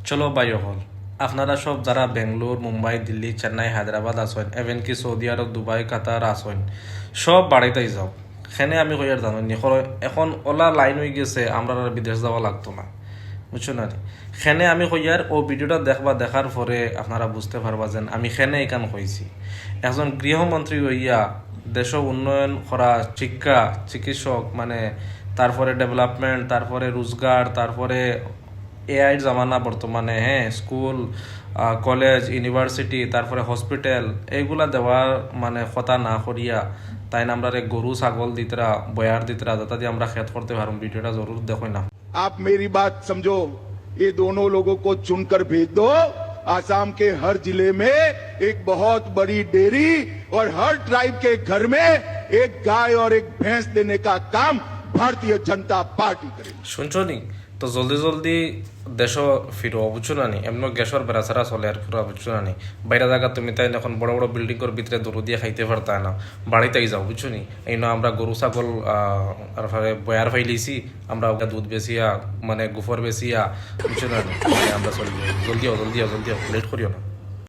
চলো ভাই হল আপনারা সব যারা বেঙ্গলোর মুম্বাই দিল্লি চেন্নাই হায়দ্রাবাদ আসেন এভেন কি সৌদি আরব দুবাই কাতার আসেন সব বাড়িতেই যাও সেনে আমি কইয়ার জানো নি এখন ওলা লাইন হয়ে গেছে আমরা আর বিদেশ যাওয়া লাগতো না বুঝছো না রে? সেনে আমি কইয়ার ও ভিডিওটা দেখবা দেখার পরে আপনারা বুঝতে পারবা যে আমি সেনে এখান কইছি একজন গৃহমন্ত্রী হইয়া দেশ উন্নয়ন করা শিক্ষা চিকিৎসক মানে তারপরে ডেভেলপমেন্ট তারপরে রোজগার তারপরে এআইর জামানা বর্তমানে হ্যাঁ স্কুল কলেজ ইউনিভার্সিটি তারপরে হসপিটাল এইগুলা দেওয়ার মানে কথা না করিয়া তাই না আমরা গরু ছাগল দিতরা বয়ার দিতরা যাতে দিয়ে আমরা খেত করতে পারুম ভিডিওটা জরুর দেখো না आप मेरी बात समझो, ये दोनों लोगों को चुनकर भेज दो। आसाम के हर जिले में एक बहुत बड़ी डेयरी और हर ट्राइब के घर में एक गाय और एक भैंस देने का काम भारतीय जनता पार्टी करेगी। শুনছো নি তো জলদি জলদি দেশ ফিরো বুঝছো না নি এমন গ্যাসর বেড়াছাড়া চলে আর পুরো বুঝছো না নি বাইরে জায়গা তুমি তাই এখন বড় বড় বিল্ডিং এর ভিতরে দৌড় দিয়ে খাইতে পারতা না বাড়িতেই যাও বুঝছো নি এই না আমরা গরু ছাগল আর বয়ার ফাইলিছি আমরা দুধ বেচিয়া মানে গোফর বেচিয়া বুঝছো না নি আমরা চলি জলদি হও লেট করিও না